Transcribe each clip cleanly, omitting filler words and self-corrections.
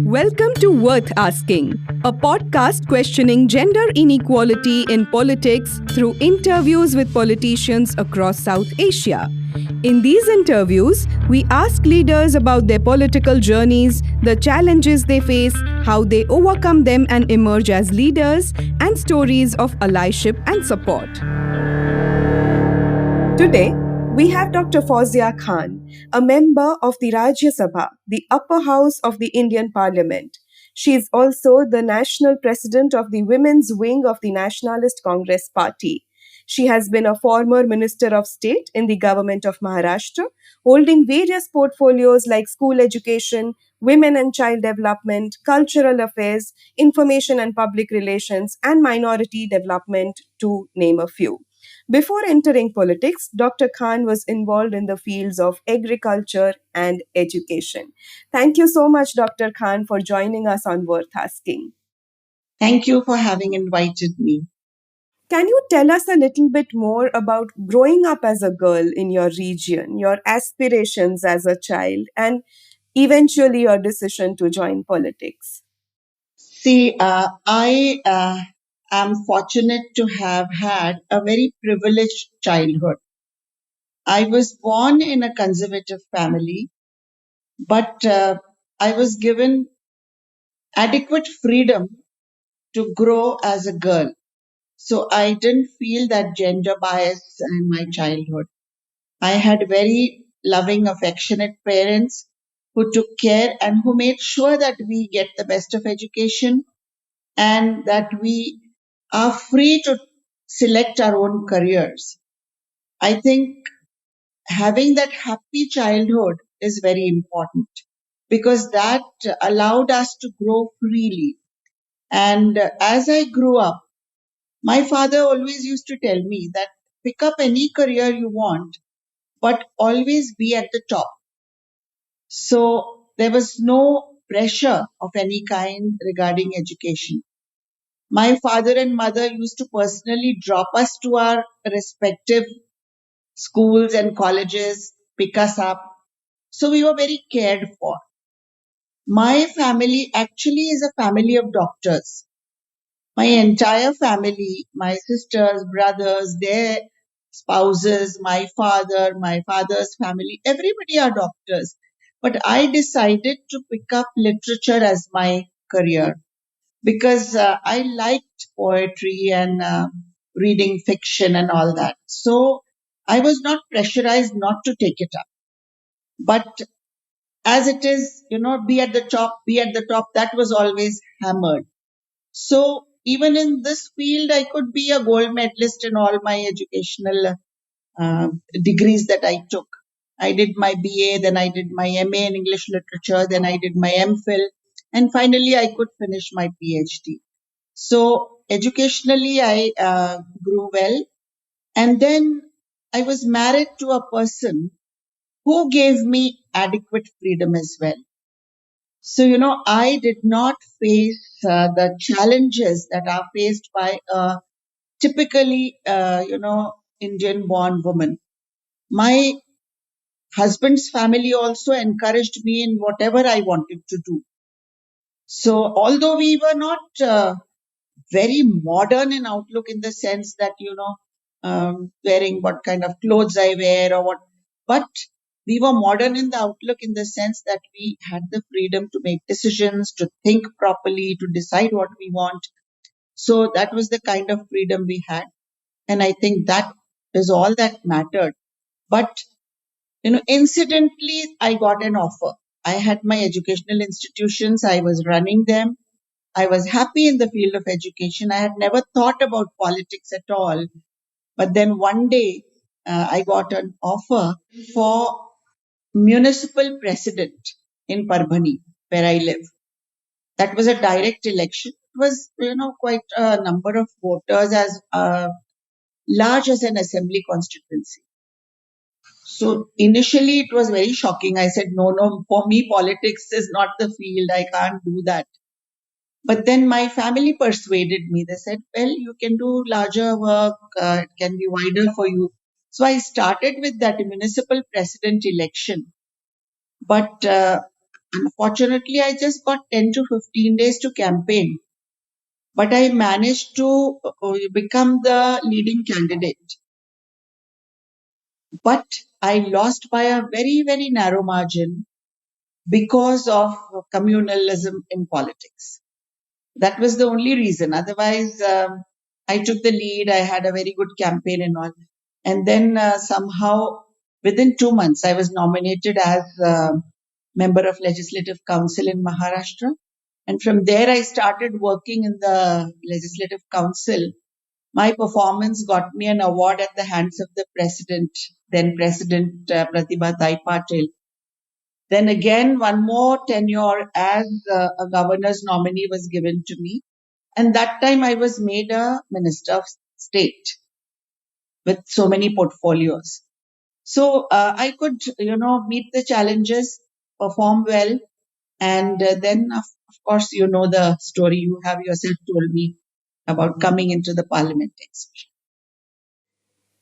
Welcome to Worth Asking, a podcast questioning gender inequality in politics through interviews with politicians across South Asia. In these interviews, we ask leaders about their political journeys, the challenges they face, how they overcome them and emerge as leaders, and stories of allyship and support. Today, we have Dr. Fauzia Khan, a member of the Rajya Sabha, the upper house of the Indian Parliament. She is also the national president of the women's wing of the Nationalist Congress Party. She has been a former Minister of State in the Government of Maharashtra, holding various portfolios like school education, women and child development, cultural affairs, information and public relations, and minority development, to name a few. Before entering politics, Dr. Khan was involved in the fields of agriculture and education. Thank you so much, Dr. Khan, for joining us on Worth Asking. Thank you for having invited me. Can you tell us a little bit more about growing up as a girl in your region, your aspirations as a child, and eventually your decision to join politics? See, I am fortunate to have had a very privileged childhood. I was born in a conservative family, but I was given adequate freedom to grow as a girl. So I didn't feel that gender bias in my childhood. I had very loving, affectionate parents who took care and who made sure that we get the best of education and that we are free to select our own careers. I think having that happy childhood is very important because that allowed us to grow freely. And as I grew up, my father always used to tell me that pick up any career you want, but always be at the top. So there was no pressure of any kind regarding education. My father and mother used to personally drop us to our respective schools and colleges, pick us up. So we were very cared for. My family actually is a family of doctors. My entire family, my sisters, brothers, their spouses, my father, my father's family, everybody are doctors. But I decided to pick up literature as my career because I liked poetry and reading fiction and all that. So I was not pressurized not to take it up. But as it is, be at the top, be at the top, that was always hammered. So even in this field, I could be a gold medalist in all my educational degrees that I took. I did my BA, then I did my MA in English literature, then I did my MPhil, and finally I could finish my PhD. So educationally, I grew well. And then I was married to a person who gave me adequate freedom as well. So, I did not face the challenges that are faced by a typically, Indian born woman. My husband's family also encouraged me in whatever I wanted to do. So, although we were not very modern in outlook in the sense that, wearing what kind of clothes I wear or what, but we were modern in the outlook in the sense that we had the freedom to make decisions, to think properly, to decide what we want. So that was the kind of freedom we had. And I think that is all that mattered. But, incidentally, I got an offer. I had my educational institutions. I was running them. I was happy in the field of education. I had never thought about politics at all. But then one day, I got an offer for municipal president in Parbhani, where I live. That was a direct election. It was, quite a number of voters as large as an assembly constituency. So initially it was very shocking. I said, no, for me, politics is not the field. I can't do that. But then my family persuaded me. They said, well, you can do larger work. It can be wider for you. So I started with that municipal president election. But Unfortunately, I just got 10 to 15 days to campaign, but I managed to become the leading candidate. But I lost by a very, very narrow margin because of communalism in politics. That was the only reason. Otherwise, I took the lead. I had a very good campaign and all. And then somehow, within 2 months, I was nominated as member of Legislative Council in Maharashtra. And from there, I started working in the Legislative Council. My performance got me an award at the hands of the President, then President Pratibha Tai Patil. Then again, one more tenure as a governor's nominee was given to me. And that time I was made a minister of state with so many portfolios. So I could, meet the challenges, perform well. And then, of course, you know the story you have yourself told me about coming into the parliament.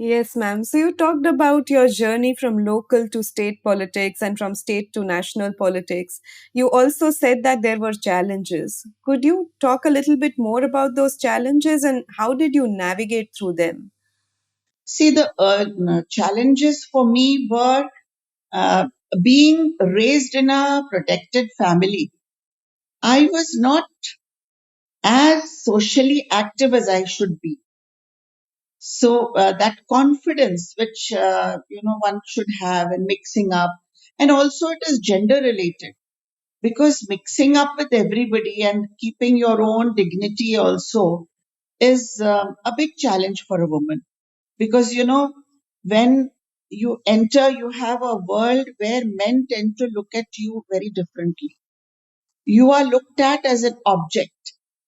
Yes, ma'am. So you talked about your journey from local to state politics and from state to national politics. You also said that there were challenges. Could you talk a little bit more about those challenges and how did you navigate through them? See, the challenges for me were uh, being raised in a protected family. I was not as socially active as I should be. So that confidence, which one should have in mixing up, and also it is gender related because mixing up with everybody and keeping your own dignity also is a big challenge for a woman because when you enter, you have a world where men tend to look at you very differently. You are looked at as an object.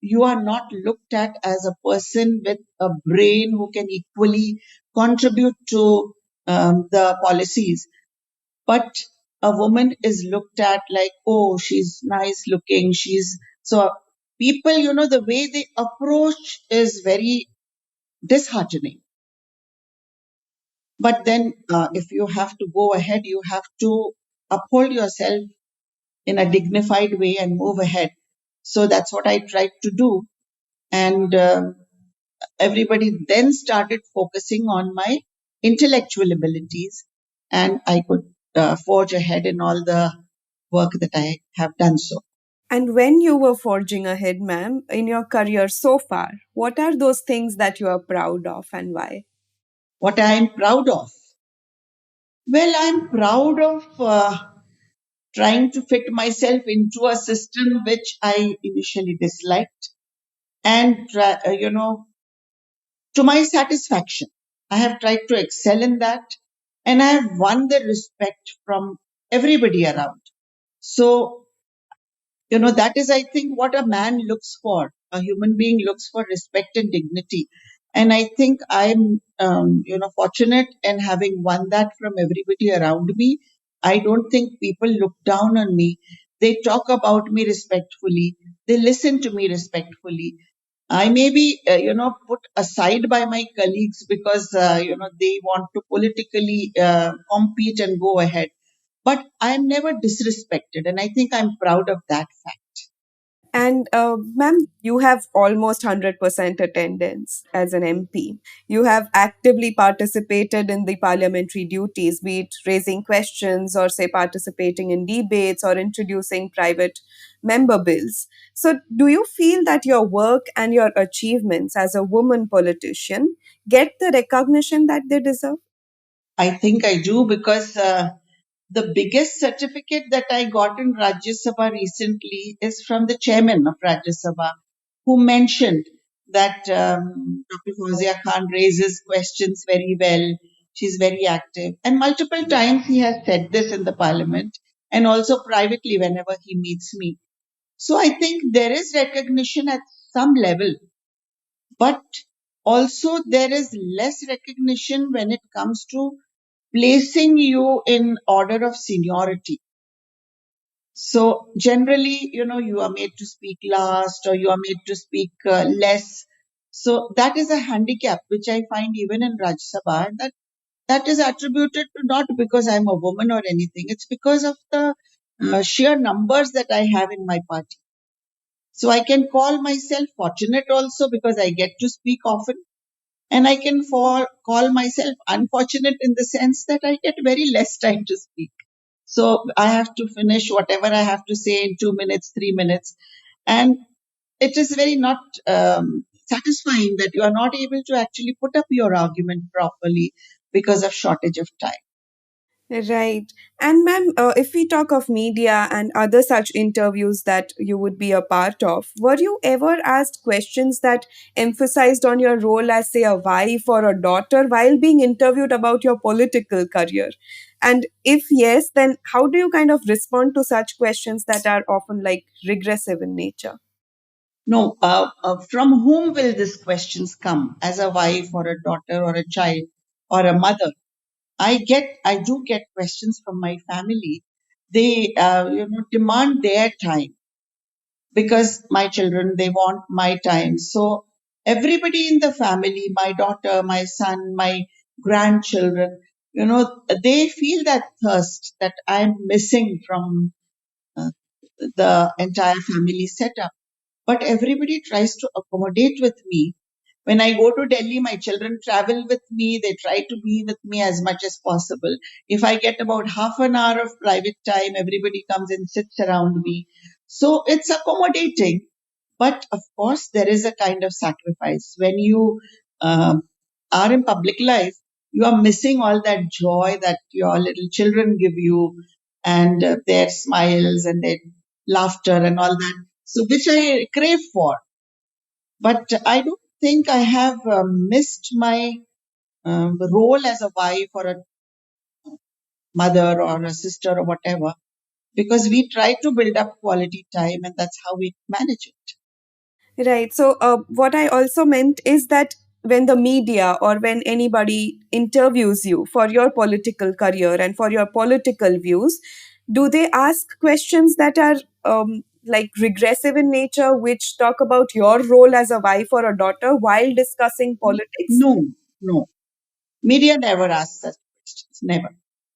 You are not looked at as a person with a brain who can equally contribute to the policies. But a woman is looked at like, oh, she's nice looking. She's so people, the way they approach is very disheartening. But then, if you have to go ahead, you have to uphold yourself in a dignified way and move ahead. So that's what I tried to do. And everybody then started focusing on my intellectual abilities, and I could forge ahead in all the work that I have done so. And when you were forging ahead, ma'am, in your career so far, what are those things that you are proud of and why? What I am proud of? Well, I'm proud of trying to fit myself into a system which I initially disliked and, to my satisfaction. I have tried to excel in that and I have won the respect from everybody around. So, that is, I think, what a man looks for. A human being looks for respect and dignity. And I think I'm, fortunate in having won that from everybody around me. I don't think people look down on me. They talk about me respectfully. They listen to me respectfully. I may be, put aside by my colleagues because, they want to politically compete and go ahead. But I am never disrespected. And I think I'm proud of that fact. And ma'am, you have almost 100% attendance as an MP. You have actively participated in the parliamentary duties, be it raising questions or, say, participating in debates or introducing private member bills. So, do you feel that your work and your achievements as a woman politician get the recognition that they deserve? I think I do because the biggest certificate that I got in Rajya Sabha recently is from the chairman of Rajya Sabha, who mentioned that Dr. Fauzia Khan raises questions very well. She's very active. And multiple times he has said this in the parliament and also privately whenever he meets me. So I think there is recognition at some level, but also there is less recognition when it comes to placing you in order of seniority. So generally, you are made to speak last or you are made to speak less. So that is a handicap which I find even in Rajya Sabha, that is attributed to not because I'm a woman or anything. It's because of the sheer numbers that I have in my party. So I can call myself fortunate also because I get to speak often. And I can call myself unfortunate in the sense that I get very less time to speak. So I have to finish whatever I have to say in 2 minutes, 3 minutes. And it is very not satisfying that you are not able to actually put up your argument properly because of shortage of time. Right. And ma'am, if we talk of media and other such interviews that you would be a part of, were you ever asked questions that emphasized on your role as, say, a wife or a daughter while being interviewed about your political career? And if yes, then how do you kind of respond to such questions that are often like regressive in nature? No, from whom will these questions come? As a wife or a daughter or a child or a mother? I do get questions from my family. They, demand their time because my children, they want my time. So everybody in the family, my daughter, my son, my grandchildren, they feel that thirst that I'm missing from uh, the entire family setup. But everybody tries to accommodate with me. When I go to Delhi, my children travel with me. They try to be with me as much as possible. If I get about half an hour of private time, everybody comes and sits around me. So it's accommodating. But of course, there is a kind of sacrifice. When you um, are in public life, you are missing all that joy that your little children give you and their smiles and their laughter and all that. So, which I crave for. But I don't think I have missed my role as a wife or a mother or a sister or whatever because we try to build up quality time and that's how we manage it. Right. So, what I also meant is that when the media or when anybody interviews you for your political career and for your political views, do they ask questions that are like regressive in nature, which talk about your role as a wife or a daughter while discussing politics? No, no. Media never asks such questions. Never.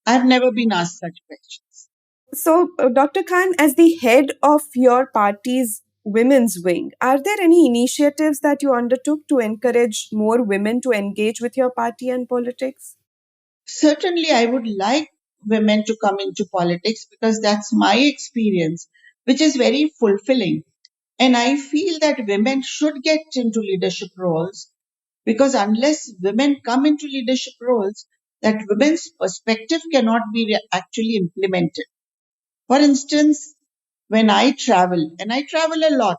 I've never been asked such questions. So, Dr. Khan, as the head of your party's women's wing, are there any initiatives that you undertook to encourage more women to engage with your party and politics? Certainly, I would like women to come into politics because that's my experience, which is very fulfilling. And I feel that women should get into leadership roles because unless women come into leadership roles, that women's perspective cannot be actually implemented. For instance, when I travel, and I travel a lot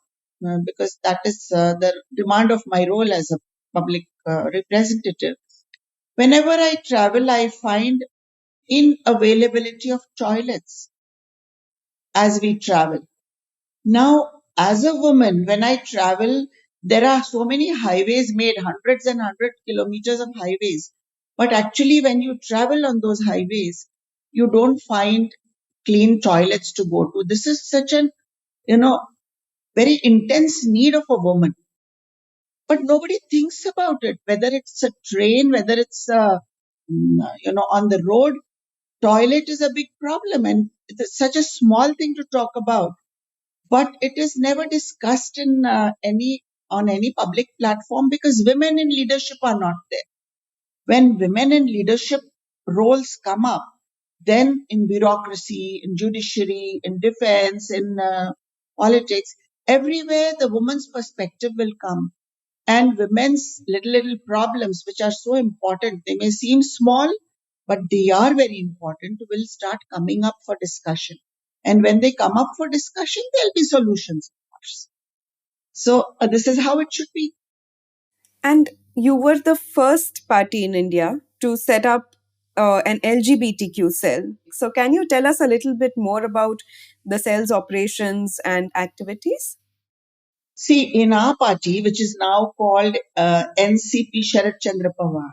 because that is the demand of my role as a public representative. Whenever I travel, I find inavailability of toilets as we travel. Now, as a woman, when I travel, there are so many highways made, hundreds and hundred kilometers of highways. But actually, when you travel on those highways, you don't find clean toilets to go to. This is such an, you know, very intense need of a woman. But nobody thinks about it, whether it's a train, whether it's, on the road. Toilet is a big problem and it's such a small thing to talk about, but it is never discussed in any on any public platform because women in leadership are not there. When women in leadership roles come up, then in bureaucracy, in judiciary, in defense, in politics, everywhere the woman's perspective will come. And women's little problems, which are so important, they may seem small, but they are very important, will start coming up for discussion. And when they come up for discussion, there'll be solutions, of course. So this is how it should be. And you were the first party in India to set up an LGBTQ cell. So, can you tell us a little bit more about the cell's operations and activities? See, in our party, which is now called NCP Sharadchandra Pawar,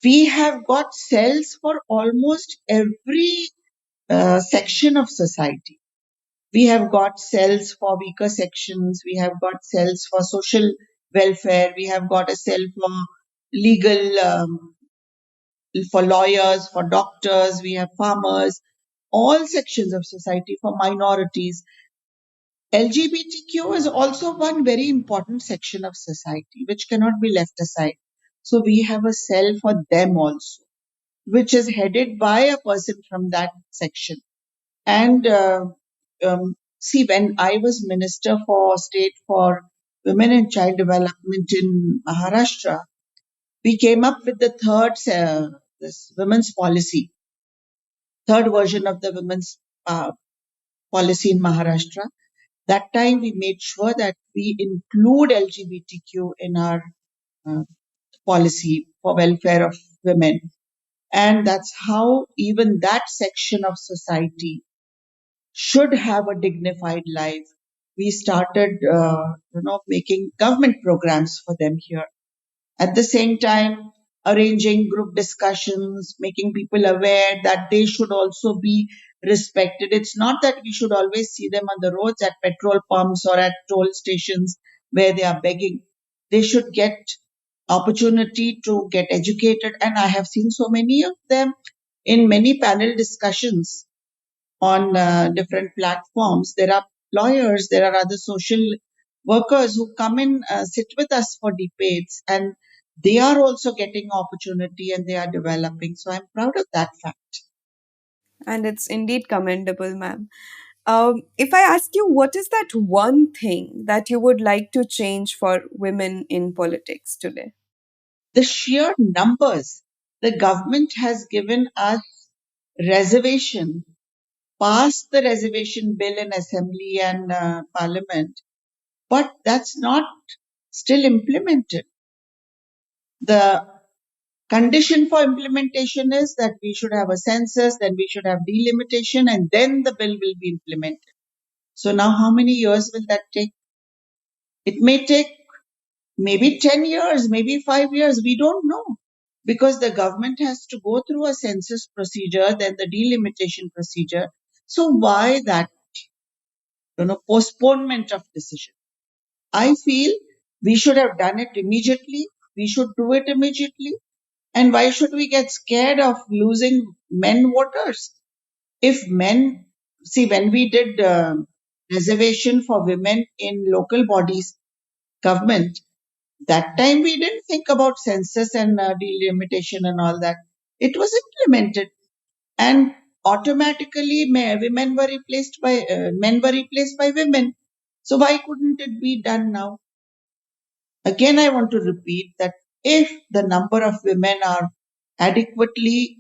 we have got cells for almost every section of society. We have got cells for weaker sections. We have got cells for social welfare. We have got a cell for legal, for lawyers, for doctors. We have farmers. all sections of society, for minorities. LGBTQ is also one very important section of society which cannot be left aside. So we have a cell for them also, which is headed by a person from that section. And see, when I was Minister for State for Women and Child Development in Maharashtra, we came up with the this women's policy, third version of the women's policy in Maharashtra. That time we made sure that we include LGBTQ in our uh, policy for welfare of women. And that's how even that section of society should have a dignified life. We started, making government programs for them here. At the same time, arranging group discussions, making people aware that they should also be respected. It's not that we should always see them on the roads at petrol pumps or at toll stations where they are begging. They should get opportunity to get educated. And I have seen so many of them in many panel discussions on different platforms. There are lawyers, there are other social workers who come in, sit with us for debates, and they are also getting opportunity and they are developing. So I'm proud of that fact. And it's indeed commendable, ma'am. If I ask you, what is that one thing that you would like to change for women in politics today? The sheer numbers, the government has given us reservation, passed the reservation bill in assembly and parliament, but that's not still implemented. The condition for implementation is that we should have a census, then we should have delimitation, and then the bill will be implemented. So now how many years will that take? It may take maybe 10 years, maybe 5 years, we don't know. Because the government has to go through a census procedure, then the delimitation procedure. So why that postponement of decision? I feel we should have done it immediately. We should do it immediately. And why should we get scared of losing men voters? If men, see, when we did reservation for women in local bodies, government, that time we didn't think about census and delimitation and all that. It was implemented, and automatically women were replaced by men were replaced by women. So why couldn't it be done now? Again, I want to repeat that if the number of women are adequately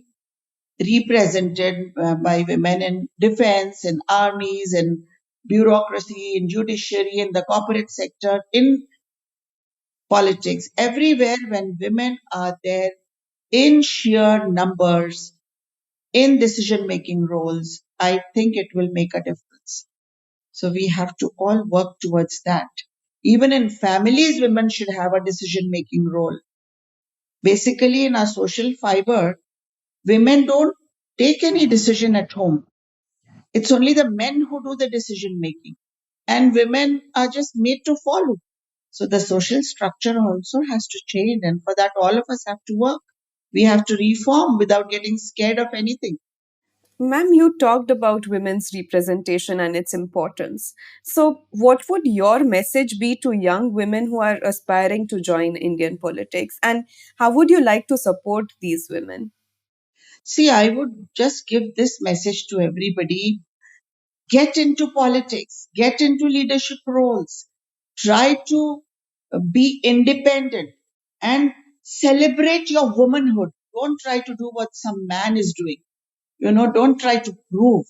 represented by women in defense, in armies, in bureaucracy, in judiciary, in the corporate sector, in politics, everywhere when women are there in sheer numbers, in decision making roles, I think it will make a difference. So we have to all work towards that. Even in families, women should have a decision making role. Basically, in our social fiber, women don't take any decision at home. It's only the men who do the decision making, and women are just made to follow. So the social structure also has to change, and for that, all of us have to work. We have to reform without getting scared of anything. Ma'am, you talked about women's representation and its importance. So, what would your message be to young women who are aspiring to join Indian politics? And how would you like to support these women? See, I would just give this message to everybody: get into politics, get into leadership roles, try to be independent and celebrate your womanhood. Don't try to do what some man is doing. Don't try to prove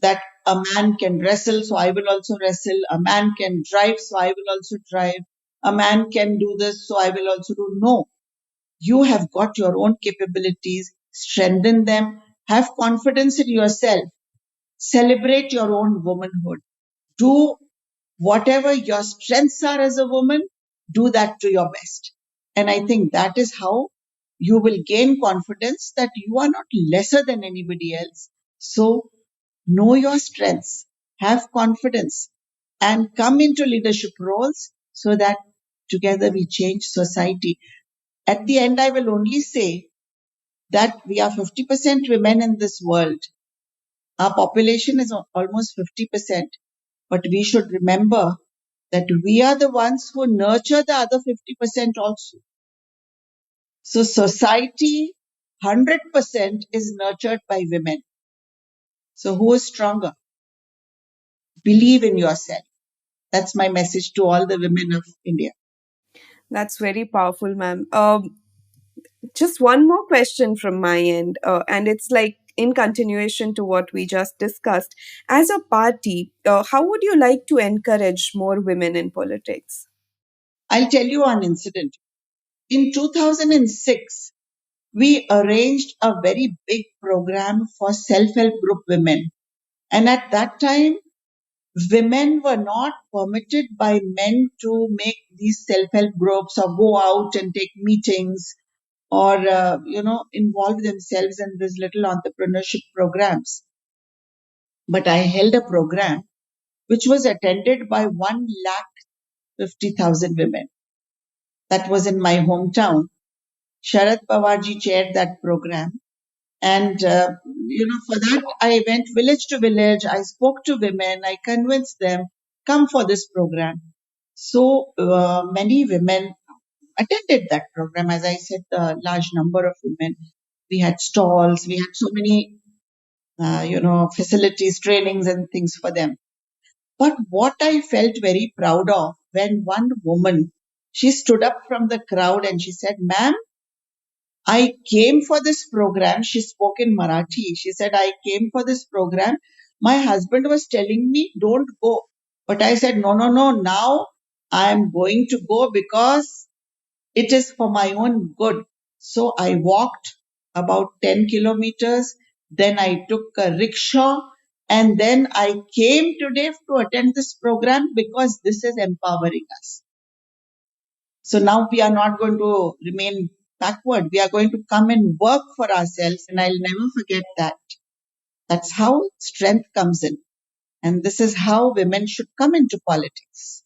that a man can wrestle, so I will also wrestle. A man can drive, so I will also drive. A man can do this, so I will also do. No, you have got your own capabilities, strengthen them, have confidence in yourself, celebrate your own womanhood. Do whatever your strengths are as a woman, do that to your best. And I think that is how you will gain confidence that you are not lesser than anybody else. So know your strengths, have confidence, and come into leadership roles so that together we change society. At the end, I will only say that we are 50% women in this world. Our population is almost 50%, but we should remember that we are the ones who nurture the other 50% also. So society, 100% is nurtured by women. So who is stronger? Believe in yourself. That's my message to all the women of India. That's very powerful, ma'am. Just one more question from my end, and it's like in continuation to what we just discussed. As a party, how would you like to encourage more women in politics? I'll tell you one incident. In 2006, we arranged a very big program for self-help group women. And at that time, women were not permitted by men to make these self-help groups or go out and take meetings or, involve themselves in these little entrepreneurship programs. But I held a program which was attended by 1,50,000 women. That was in my hometown. Sharad Pawar ji chaired that program. And, for that, I went village to village. I spoke to women. I convinced them, come for this program. So many women attended that program. As I said, a large number of women. We had stalls. We had so many, facilities, trainings and things for them. But what I felt very proud of when one woman, she stood up from the crowd and she said, ma'am, I came for this program. She spoke in Marathi. She said, I came for this program. My husband was telling me, don't go. But I said, no, no, no. Now I am going to go because it is for my own good. So I walked about 10 kilometers. Then I took a rickshaw. And then I came today to attend this program because this is empowering us. So now we are not going to remain backward. We are going to come and work for ourselves. And I'll never forget that. That's how strength comes in. And this is how women should come into politics.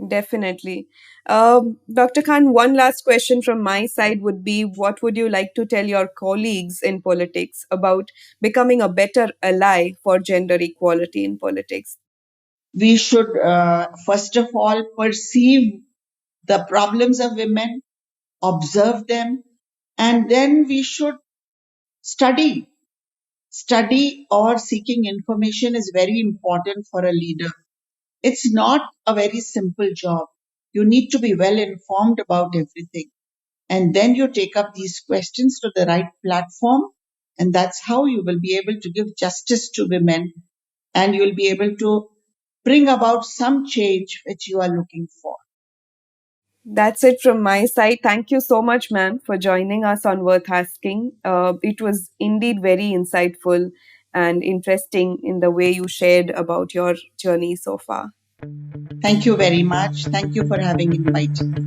Definitely. Dr. Khan, one last question from my side would be, what would you like to tell your colleagues in politics about becoming a better ally for gender equality in politics? We should, first of all, perceive the problems of women, observe them, and then we should study. Study or seeking information is very important for a leader. It's not a very simple job. You need to be well informed about everything. And then you take up these questions to the right platform. And that's how you will be able to give justice to women and you will be able to bring about some change which you are looking for. That's it from my side. Thank you so much, ma'am, for joining us on Worth Asking. It was indeed very insightful and interesting in the way you shared about your journey so far. Thank you very much. Thank you for having invited me.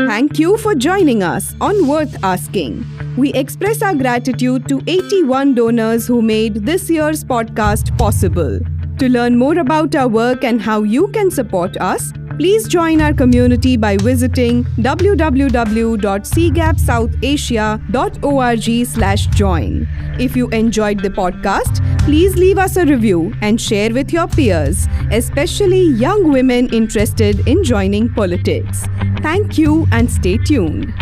Thank you for joining us on Worth Asking. We express our gratitude to 81 donors who made this year's podcast possible. To learn more about our work and how you can support us, please join our community by visiting www.cgapsouthasia.org/join. If you enjoyed the podcast, please leave us a review and share with your peers, especially young women interested in joining politics. Thank you and stay tuned.